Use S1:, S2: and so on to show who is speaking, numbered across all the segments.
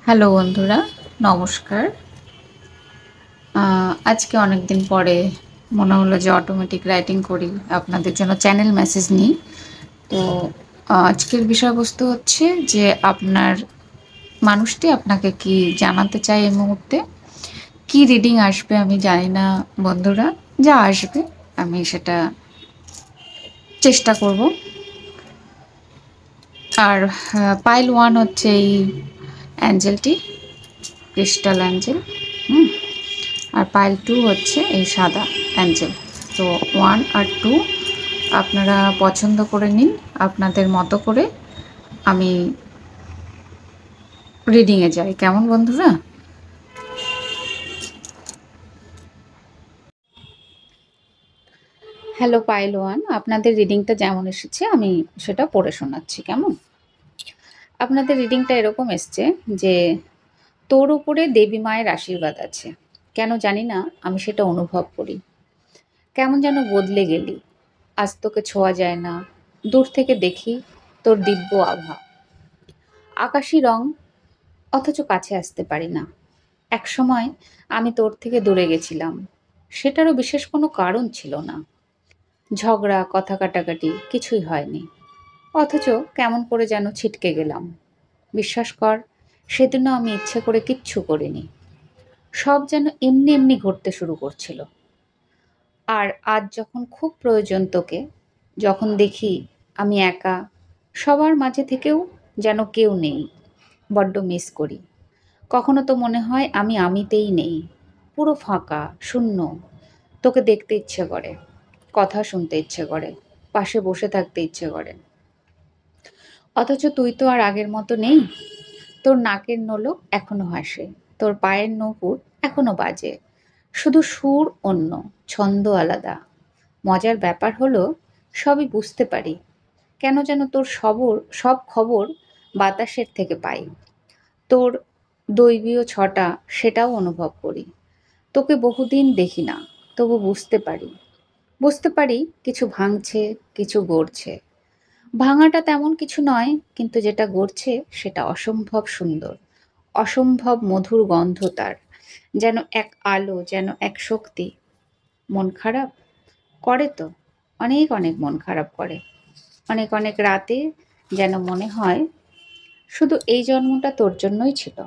S1: Hello বন্ধুরা, নমস্কার। আজকে অনেক দিন পরে মনে হলো যে অটোমেটিক রাইটিং করি, আপনাদের জন্য চ্যানেল মেসেজ নিই। তো আজকের বিষয়বস্তু হচ্ছে যে আপনার মানুষটি আপনাকে কি জানাতে চায় এই মুহূর্তে। কি রিডিং আসবে আমি জানি না বন্ধুরা, যা আসবে আমি সেটা চেষ্টা করব। আর পাইল 1 হচ্ছে এই অ্যাঞ্জেলটি, ক্রিস্টাল অ্যাঞ্জেল। হুম। আর পাইল 2 হচ্ছে এই সাদা অ্যাঞ্জেল। তো 1 আর 2 আপনারা পছন্দ করে নিন আপনাদের মতো করে। আমি রিডিংয়ে যাই, কেমন বন্ধুরা? হ্যালো পাইল 1, আপনাদের রিডিংটা যেমন এসেছে আমি সেটা পড়ে শোনাচ্ছি, কেমন? আপনাদের রিডিংটা এরকম এসছে যে তোর উপরে দেবী মায়ের আশীর্বাদ আছে। কেন জানি না, আমি সেটা অনুভব করি। কেমন যেন বদলে গেলি। আজ তোকে ছোঁয়া যায় না, দূর থেকে দেখি তোর দিব্য আভা। আকাশি রং, অথচ কাছে আসতে পারি না। একসময় আমি তোর থেকে দূরে গেছিলাম, সেটারও বিশেষ কোনো কারণ ছিল না। ঝগড়া, কথা কাটাকাটি কিছুই হয়নি, অথচ কেমন করে যেন ছিটকে গেলাম। বিশ্বাস কর, সেদিনও আমি ইচ্ছে করে কিচ্ছু করিনি। সব যেন এমনি এমনি ঘটতে শুরু করছিল। আর আজ যখন খুব প্রয়োজন তোকে, যখন দেখি আমি একা, সবার মাঝে থেকেও যেন কেউ নেই, বড্ড মিস করি। কখনো তো মনে হয় আমি আমিতেই নেই, পুরো ফাঁকা, শূন্য। তোকে দেখতে ইচ্ছে করে, কথা শুনতে ইচ্ছে করে, পাশে বসে থাকতে ইচ্ছে করে। অথচ তুই তো আর আগের মতো নেই। তোর নাকের নোলক এখনো হাসে, তোর পায়ের নূপুর এখনো বাজে, শুধু সুর অন্য, ছন্দ আলাদা। মজার ব্যাপার হলো, সবই বুঝতে পারি, কেন যেন তোর সব খবর বাতাসের থেকে পাই। তোর দৈবীয় ছটা সেটাও অনুভব করি। তোকে বহুদিন দেখি না, তবু বুঝতে পারি কিছু ভাঙছে, কিছু গড়ছে। ভাঙাটা তেমন কিছু নয়, কিন্তু যেটা গড়ছে সেটা অসম্ভব সুন্দর, অসম্ভব মধুর গন্ধ তার। যেন এক আলো, যেন এক শক্তি। মন খারাপ করে তো, অনেক অনেক মন খারাপ করে। অনেক অনেক রাতে যেন মনে হয় শুধু এই জন্মটা তোর জন্যই ছিল।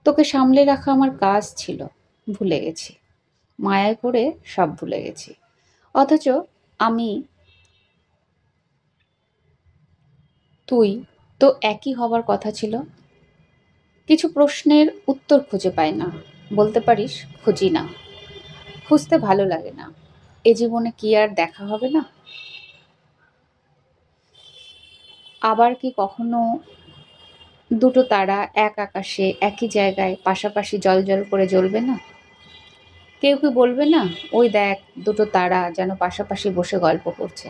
S1: তোকে সামলে রাখা আমার কাজ ছিল, ভুলে গেছি। মায়ায় পড়ে সব ভুলে গেছি। অথচ আমি, তুই তো একই হবার কথা ছিল। কিছু প্রশ্নের উত্তর খুঁজে পাই না, বলতে পারিস খুঁজি না। খুঁজতে ভালো লাগে না। এ জীবনে কি আর দেখা হবে না? আবার কি কখনো দুটো তারা এক আকাশে একই জায়গায় পাশাপাশি জ্বলজ্বল করে জ্বলবে না? কেউ কি বলবে না, ওই দেখ দুটো তারা যেন পাশাপাশি বসে গল্প করছে?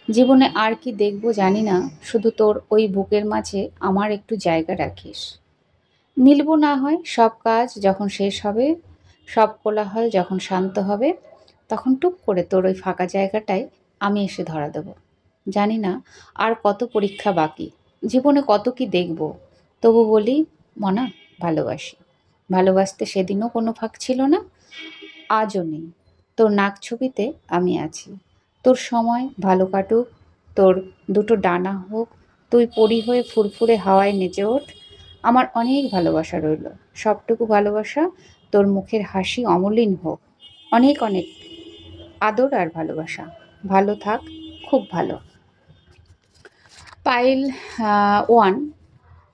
S1: জীবনে আর কি দেখবো জানি না, শুধু তোর ওই বুকের মাঝে আমার একটু জায়গা রাখিস। মিলবো না হয় সব কাজ যখন শেষ হবে, সব কোলাহল যখন শান্ত হবে, তখন টুক করে তোর ওই ফাঁকা জায়গাটায় আমি এসে ধরা দেব। জানি না আর কত পরীক্ষা বাকি, জীবনে কত কি দেখব, তবু বলি, মনা, ভালোবাসি। ভালোবাসতে সেদিনও কোনো ফাঁক ছিল না, আজও নেই। তোর নাক ছবিতে আমি আছি। তোর সময় ভালো কাটুক, তোর দুটো ডানা হোক, তুই পরি হয়ে ফুরফুরে হাওয়ায় নেচে ওঠ। আমার অনেক ভালোবাসা রইল, সবটুকু ভালোবাসা। তোর মুখের হাসি অমলিন হোক। অনেক অনেক আদর আর ভালোবাসা। ভালো থাক, খুব ভালো। পাইল 1,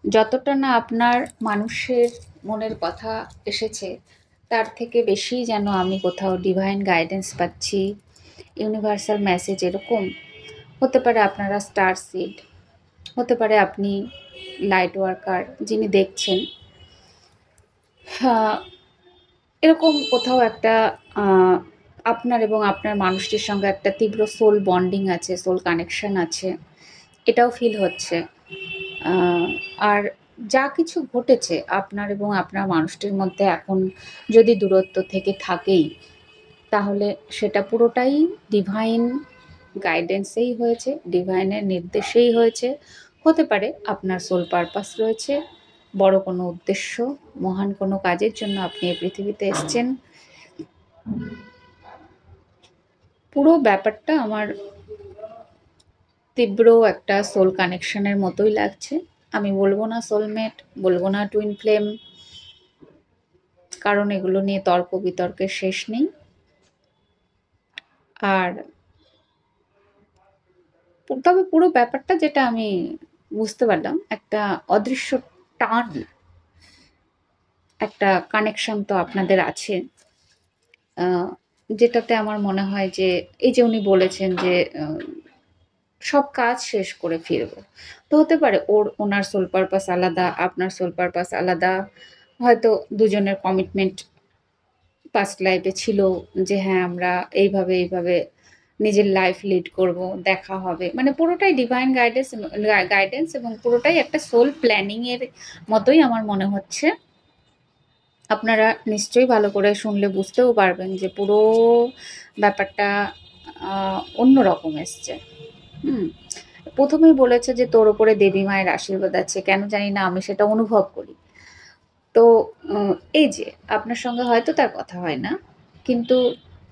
S1: যতটা না আপনার মানুষের মনের কথা এসেছে, তার থেকে বেশি যেন আমি কোথাও ডিভাইন গাইডেন্স পাচ্ছি, ইউনিভার্সাল মেসেজ। এরকম হতে পারে আপনারা স্টার সিড, হতে পারে আপনি লাইট ওয়ার্কার যিনি দেখছেন। হ্যাঁ, এরকম কোথাও একটা আহ, আপনার এবং আপনার মানুষটির সঙ্গে একটা তীব্র সোল বন্ডিং আছে, সোল কানেকশন আছে, এটাও ফিল হচ্ছে। আহ, আর যা কিছু ঘটেছে আপনার এবং আপনার মানুষটির মধ্যে, এখন যদি দূরত্ব থেকে থাকেই, তাহলে সেটা পুরোটাই ডিভাইন গাইডেন্সেই হয়েছে, ডিভাইনের নির্দেশেই হয়েছে। হতে পারে আপনার সোল পারপাস রয়েছে, বড় কোনো উদ্দেশ্য, মহান কোনো কাজের জন্য আপনি এই পৃথিবীতে এসছেন। পুরো ব্যাপারটা আমার তীব্র একটা সোল কানেকশনের মতোই লাগছে। আমি বলবো না সোলমেট, বলবো না টুইন ফ্লেম, কারণ এগুলো নিয়ে তর্ক বিতর্কের শেষ নেই। আর তবে পুরো ব্যাপারটা যেটা আমি বুঝতে পারলাম, একটা অদৃশ্য টান, একটা কানেকশন তো আপনাদের আছে, যেটাতে আমার মনে হয় যে এই যে উনি বলেছেন যে সব কাজ শেষ করে ফিরবো, তো হতে পারে ওনার সোল পারপাস আলাদা, আপনার সোল পারপাস আলাদা, হয়তো দুজনের কমিটমেন্ট পাস্ট লাইফে ছিল যে হ্যাঁ আমরা এইভাবে এইভাবে নিজের লাইফ লিড করব, দেখা হবে, মানে পুরোটাই ডিভাইন গাইডেন্স এবং পুরোটাই একটা সোল প্ল্যানিং এর মতোই আমার মনে হচ্ছে। আপনারা নিশ্চয়ই ভালো করে শুনলে বুঝতেও পারবেন যে পুরো ব্যাপারটা অন্যরকম এসছে। প্রথমেই বলেছে যে তোর ওপরে দেবী মায়ের আশীর্বাদ আছে, কেন জানি না আমি সেটা অনুভব করি। তো এই যে আপনার সঙ্গে হয়তো তার কথা হয় না, কিন্তু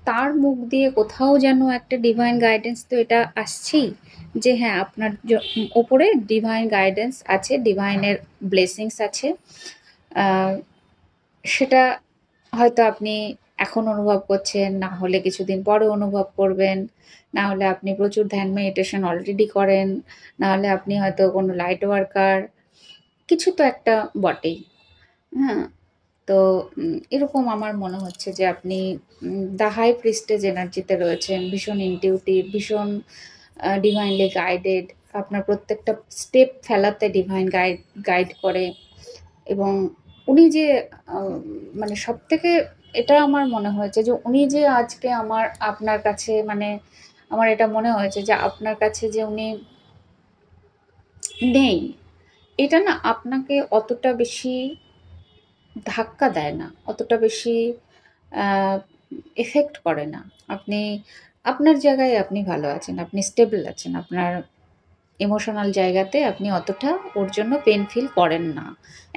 S1: তার মুখ দিয়ে কোথাও যেন একটা ডিভাইন গাইডেন্স তো এটা আসছেই, যে হ্যাঁ আপনার ওপরে ডিভাইন গাইডেন্স আছে, ডিভাইনের ব্লেসিংস আছে। সেটা হয়তো আপনি এখন অনুভব করছেন, না হলে কিছুদিন পরে অনুভব করবেন, না হলে আপনি প্রচুর ধ্যান মেডিটেশন অলরেডি করেন, না হলে আপনি হয়তো কোনো লাইট ওয়ার্কার, কিছু তো একটা বটেই। হ্যাঁ, তো এরকম আমার মনে হচ্ছে যে আপনি দ্য হাই প্রিস্টেজ এনার্জিতে রয়েছেন, ভীষণ ইনটিউটিভ, ভীষণ ডিভাইনলি গাইডেড। আপনার প্রত্যেকটা স্টেপ ফেলাতে ডিভাইন গাইড করে। এবং উনি যে মানে সব থেকে এটা আমার মনে হয়েছে যে উনি যে আজকে আপনার কাছে, মানে আমার এটা মনে হয়েছে যে আপনার কাছে যে উনি নেই, এটা না আপনাকে অতটা বেশি ধাক্কা দেয় না, অতটা বেশি এফেক্ট করে না। আপনি আপনার জায়গায় আপনি ভালো আছেন, আপনি স্টেবল আছেন, আপনার ইমোশনাল জায়গাতে আপনি অতটা ওর জন্য পেন ফিল করেন না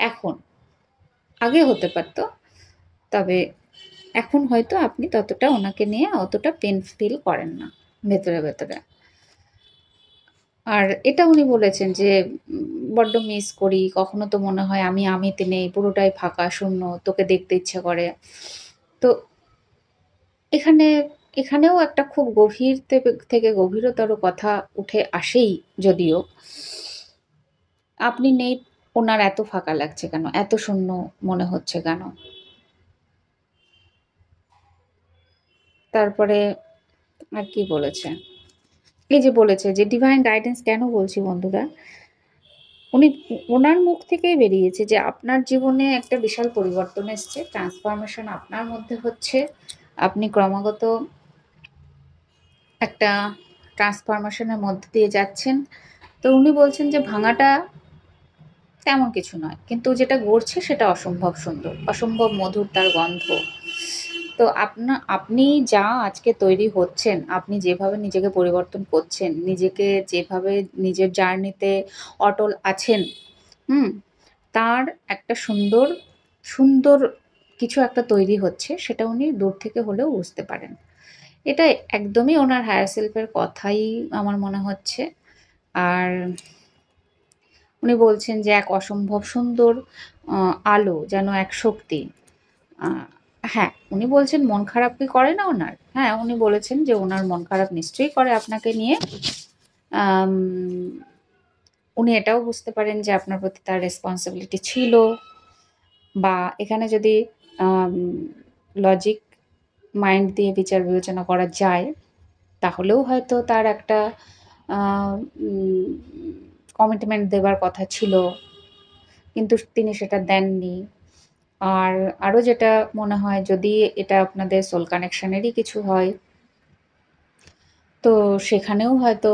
S1: এখন। আগে হতে পারত, তবে এখন হয়তো আপনি ততটা ওনাকে নিয়ে অতটা পেন ফিল করেন না ভেতরে ভেতরে। আর এটা উনি বলেছেন যে বড্ড মিস করি, কখনো তো মনে হয় আমি আমিতে নেই, পুরোটাই ফাঁকা শূন্য, তোকে দেখতে ইচ্ছে করে। তো এখানেও একটা খুব গভীর থেকে গভীরতর কথা উঠে আসেই, যদিও আপনি নেই, ওনার এত ফাঁকা লাগছে কেন, এত শূন্য মনে হচ্ছে কেন। তারপরে আর কি বলেছে, এই যে বলেছে যে ডিভাইন গাইডেন্স কেন বলছি বন্ধুরা, ওনার মুখ থেকেই বেরিয়েছে যে আপনার জীবনে একটা বিশাল পরিবর্তন এসছে, ট্রান্সফরমেশন আপনার মধ্যে হচ্ছে, আপনি ক্রমাগত একটা ট্রান্সফরমেশনের মধ্যে দিয়ে যাচ্ছেন। তো উনি বলছেন যে ভাঙাটা তেমন কিছু নয়, কিন্তু যেটা গড়ছে সেটা অসম্ভব সুন্দর, অসম্ভব মধুর তার গন্ধ। তো আপনি যা আজকে তৈরি হচ্ছেন, আপনি যেভাবে নিজেকে পরিবর্তন করছেন, নিজেকে যেভাবে নিজের জার্নিতে অটল আছেন, হুম, তার একটা সুন্দর সুন্দর কিছু একটা তৈরি হচ্ছে, সেটা উনি দূর থেকে হলেও বুঝতে পারেন। এটা একদমই ওনার হায়ার সেলফের কথাই আমার মনে হচ্ছে। আর উনি বলছেন যে এক অসম্ভব সুন্দর আলো, যেন এক শক্তি। হ্যাঁ, উনি বলছেন মন খারাপ কি করে না ওনার? হ্যাঁ, উনি বলেছেন যে ওনার মন খারাপ নিশ্চয়ই করে আপনাকে নিয়ে। আম উনি এটাও বুঝতে পারেন যে আপনার প্রতি তার রেসপন্সিবিলিটি ছিল, বা এখানে যদি লজিক মাইন্ড দিয়ে বিচার বিবেচনা করা যায়, তাহলেও হয়তো তার একটা কমিটমেন্ট দেবার কথা ছিল, কিন্তু তিনি সেটা দেননি। আর আরও যেটা মনে হয়, যদি এটা আপনাদের সোল কানেকশনেরই কিছু হয়, তো সেখানেও হয়তো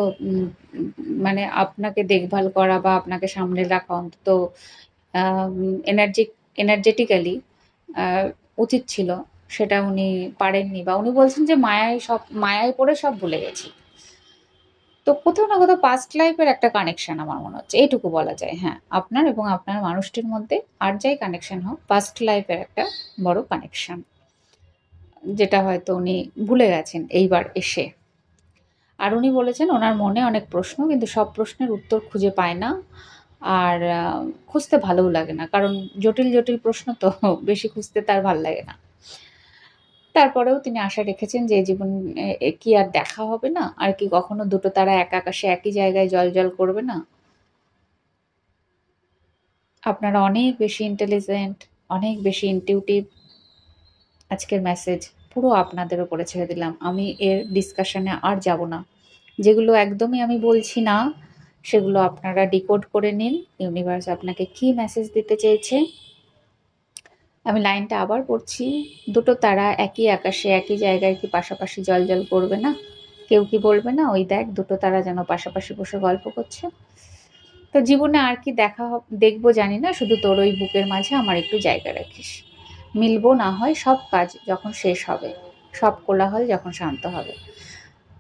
S1: মানে আপনাকে দেখভাল করা বা আপনাকে সামলে রাখা অন্তত এনার্জেটিক্যালি উচিত ছিল, সেটা উনি পারেননি, বা উনি বলছেন যে মায়ায় পড়ে সব ভুলে গেছি। তো কোথাও না কোথাও পাস্ট লাইফের একটা কানেকশন আমার মনে হচ্ছে, এইটুকু বলা যায়। হ্যাঁ, আপনার এবং আপনার মানুষটির মধ্যে আর যাই কানেকশন হোক, পাস্ট লাইফের একটা বড় কানেকশন, যেটা হয়তো উনি ভুলে গেছেন এইবার এসে। আর উনি বলেছেন ওনার মনে অনেক প্রশ্ন, কিন্তু সব প্রশ্নের উত্তর খুঁজে পায় না। আর খুঁজতে ভালোও লাগে না, কারণ জটিল জটিল প্রশ্ন তো বেশি খুঁজতে তার ভাল লাগে না। তারপরেও তিনি আশা রেখেছেন যে জীবন কি আর দেখা হবে না, আর কি কখনো দুটো তারা এক আকাশে একই জায়গায় জ্বলজ্বল করবে না। আপনারা অনেক বেশি ইন্টেলিজেন্ট, অনেক বেশি ইনটিউটিভ। আজকের মেসেজ পুরো আপনাদের উপরে ছেড়ে দিলাম, আমি এর ডিসকাশনে আর যাব না। যেগুলো একদমই আমি বলছি না, সেগুলো আপনারা ডিকোড করে নিন। ইউনিভার্স আপনাকে কি মেসেজ দিতে চেয়েছে। আমি লাইনটা আবার পড়ছি। দুটো তারা একই আকাশে একই জায়গায় কি পাশাপাশি জ্বলজ্বল করবে না? কেউ কি বলবে না, ওই দেখ দুটো তারা যেন পাশাপাশি বসে গল্প করছে? তো জীবনে আর কি দেখবো জানি না, শুধু তোর ওই বুকের মাঝে আমার একটু জায়গা রাখিস। মিলবো না হয় সব কাজ যখন শেষ হবে, সব কোলাহল যখন শান্ত হবে।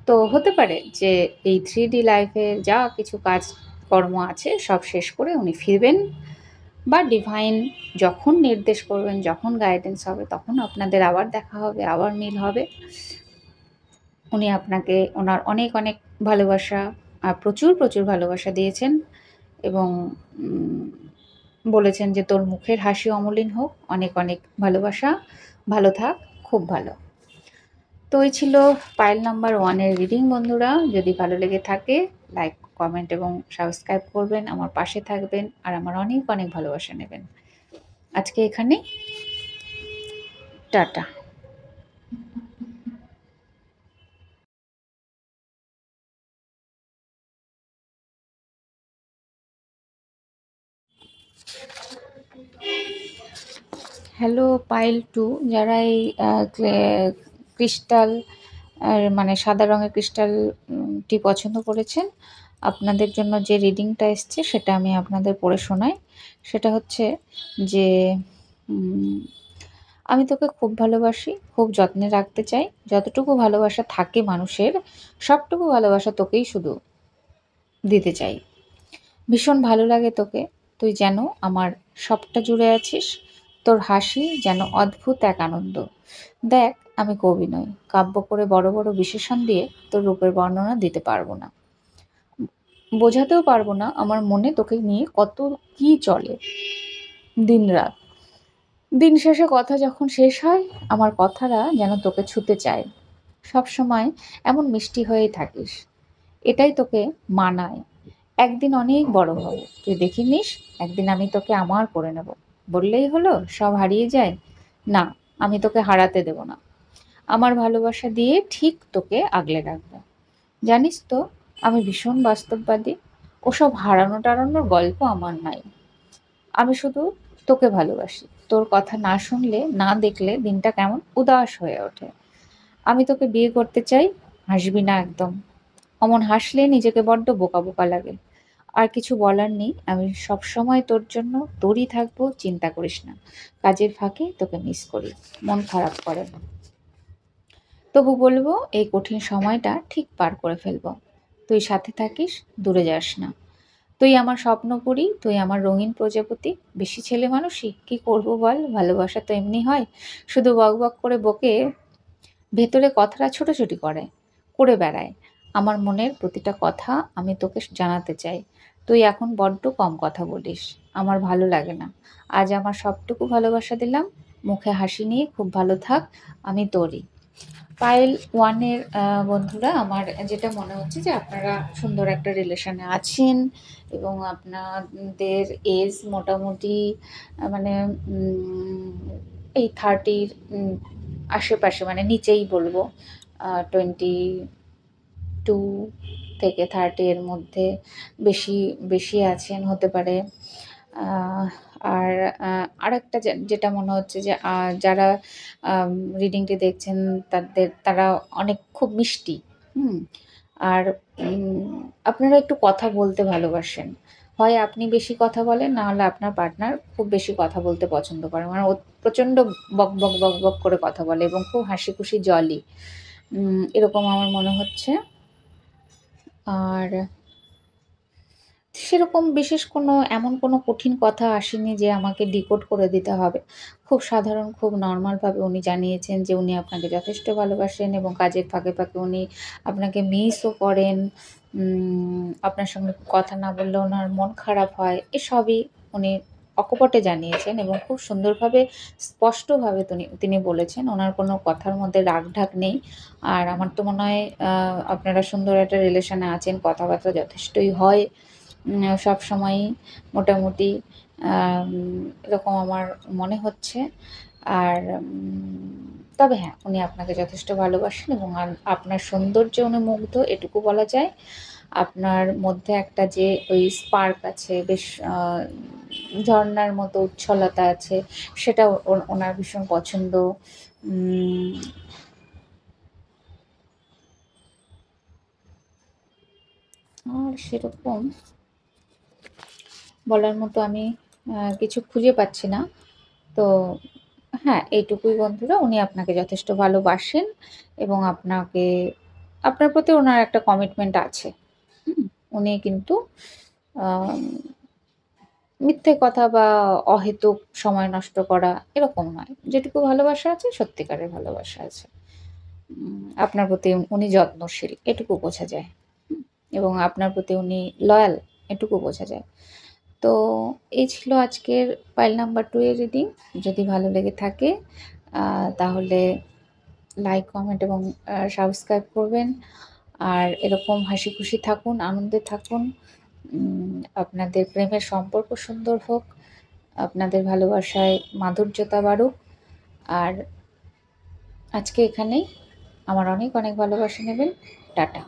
S1: তো হতে পারে যে এই 3D লাইফে যা কিছু কাজ কর্ম আছে সব শেষ করে উনি ফিরবেন, বা ডিভাইন যখন নির্দেশ করবেন, যখন গাইডেন্স হবে, তখন আপনাদের আবার দেখা হবে, আবার মিল হবে। উনি আপনাকে ওনার অনেক অনেক ভালোবাসা, প্রচুর প্রচুর ভালোবাসা দিয়েছেন, এবং বলেছেন যে তোর মুখের হাসি অমলিন হোক, অনেক অনেক ভালোবাসা, ভালো থাক, খুব ভালো। তো এই ছিল পাইল নাম্বার 1-এর রিডিং। বন্ধুরা, যদি ভালো লেগে থাকে লাইক, কমেন্ট এবং সাবস্ক্রাইব করবেন, আমার পাশে থাকবেন, আর আমার অনেক অনেক ভালোবাসা নেবেন। আজকে এখানে টাটা। হ্যালো পাইল 2, যারা এই ক্রিস্টাল মানে সাদা রঙের ক্রিস্টালটি পছন্দ করেছেন, আপনাদের জন্য যে রিডিংটা এসছে সেটা আমি আপনাদের পড়ে শোনাই। সেটা হচ্ছে যে আমি তোকে খুব ভালোবাসি, খুব যত্নে রাখতে চাই। যতটুকু ভালোবাসা থাকে মানুষের, সবটুকু ভালোবাসা তোকেই শুধু দিতে চাই। ভীষণ ভালো লাগে তোকে, তুই যেন আমার সবটা জুড়ে আছিস। তোর হাসি যেন অদ্ভুত এক আনন্দ। দেখ, আমি কবি নই, কাব্য করে বড় বড় বিশেষণ দিয়ে তোর রূপের বর্ণনা দিতে পারবো না, বোঝাতেও পারবো না আমার মনে তোকে নিয়ে কত কি চলে দিনরাত। দিন শেষে কথা যখন শেষ হয়, আমার কথাটা যেন তোকে ছুতে চায়। সবসময় এমন মিষ্টি হয়েই থাকিস, এটাই তোকে মানায়। একদিন অনেক বড় হব, তুই দেখে নিস, একদিন আমি তোকে আমার করে নেব। বললেই হলো সব হারিয়ে যায়? না, আমি তোকে হারাতে দেব না। আমার ভালোবাসা দিয়ে ঠিক তোকে আগলে রাখবো। জানিস তো, আমি ভীষণ বাস্তববাদী, ওসব হারানো টারানোর গল্প আমার নাই। আমি শুধু তোকে ভালোবাসি। তোর কথা না শুনলে, না দেখলে দিনটা কেমন উদাস হয়ে ওঠে। আমি তোকে বিয়ে করতে চাই। হাসবি না একদম, অমন হাসলে নিজেকে বড্ড বোকা বোকা লাগে। আর কিছু বলার নেই, আমি সব সময় তোর জন্য তোরই থাকবো, চিন্তা করিস না। কাজের ফাঁকে তোকে মিস করি, মন খারাপ করে, তবু বলবো এই কঠিন সময়টা ঠিক পার করে ফেলবো। তুই সাথে থাকিস, দূরে যাস না। তুই আমার স্বপ্নপুরী, তুই আমার রঙিন প্রজাপতি। বেশি ছেলে মানুষই কি করবো বল, ভালোবাসা তো এমনি হয়, শুধু বক বক করে বকে, ভেতরে কথাটা ছোটাছুটি করে বেড়ায়। আমার মনের প্রতিটা কথা আমি তোকে জানাতে চাই। তুই এখন বড্ড কম কথা বলিস, আমার ভালো লাগে না। আজ আমার সবটুকু ভালোবাসা দিলাম, মুখে হাসি নিয়ে খুব ভালো থাক, আমি তোরই। পাইল 1-এর বন্ধুরা, আমার যেটা মনে হচ্ছে যে আপনারা সুন্দর একটা রিলেশনে আছেন, এবং আপনাদের এজ মোটামুটি মানে এই 30-র আশেপাশে, মানে নিচেই বলবো, 22 থেকে 30 এর মধ্যে বেশি বেশি আছেন হতে পারে। আহ, আর আরেকটা যেটা মনে হচ্ছে যে যারা রিডিংটি দেখছেন, তারা অনেক খুব মিষ্টি। হুম। আর আপনারা একটু কথা বলতে ভালোবাসেন, হয় আপনি বেশি কথা বলেন, না হলে আপনার পার্টনার খুব বেশি কথা বলতে পছন্দ করে, মানে ও প্রচণ্ড বক বক বক বক করে কথা বলে এবং খুব হাসি খুশি জলই, এরকম আমার মনে হচ্ছে। আর সেরকম বিশেষ কোনো এমন কোনো কঠিন কথা আসেনি যে আমাকে ডিকোড করে দিতে হবে। খুব সাধারণ, খুব নরমালভাবে উনি জানিয়েছেন যে উনি আপনাকে যথেষ্ট ভালোবাসেন এবং কাজের ফাঁকে, ফাঁকে উনি আপনাকে মিসও করেন। আপনার সঙ্গে কথা না বললে ওনার মন খারাপ হয়। এসবই উনি অকপটে জানিয়েছেন এবং খুব সুন্দরভাবে স্পষ্টভাবে তিনি বলেছেন। ওনার কোনো কথার মধ্যে রাগ-ঢাক নেই। আর আমার তো মনে হয় আপনারা সুন্দর একটা রিলেশনে আছেন। কথাবার্তা যথেষ্টই হয়। সবসময়ই মোটামুটি আম এরকম আমার মনে হচ্ছে। আর তবে হ্যাঁ, উনি আপনাকে যথেষ্ট ভালোবাসেন এবং আপনার সৌন্দর্যে উনি মুগ্ধ এটুকু বলা যায়। আপনার মধ্যে একটা যে ওই স্পার্ক আছে, বেশ আ ঝরনার মতো উচ্ছলতা আছে, সেটাও ওনার ভীষণ পছন্দ। উম আর সেরকম বলার মতো আমি কিছু খুঁজে পাচ্ছি না। তো হ্যাঁ, এইটুকুই বন্ধুরা, উনি আপনাকে যথেষ্ট ভালোবাসেন এবং আপনার প্রতি উনার একটা কমিটমেন্ট আছে। হুম? উনি কিন্তু আম মিথ্যে কথা বা অহেতুক সময় নষ্ট করা এরকম নয়। যেটুকু ভালোবাসা আছে সত্যিকারের ভালোবাসা আছে। আপনার প্রতি উনি যত্নশীল এটুকু বোঝা যায়। হুম? এবং আপনার প্রতি উনি লয়াল এটুকু বোঝা যায়। তো এই ছিল আজকের পাইল নাম্বার 2 এর রিডিং। যদি ভালো লেগে থাকে তাহলে লাইক, কমেন্ট এবং সাবস্ক্রাইব করবেন। আর এরকম হাসিখুশি থাকুন, আনন্দে থাকুন। আপনাদের প্রেমের সম্পর্ক সুন্দর হোক। আপনাদের ভালোবাসায় মাধুর্যতা বাড়ুক। আর আজকে এখানেই। আমার অনেক, অনেক ভালোবাসা নেবেন। টাটা।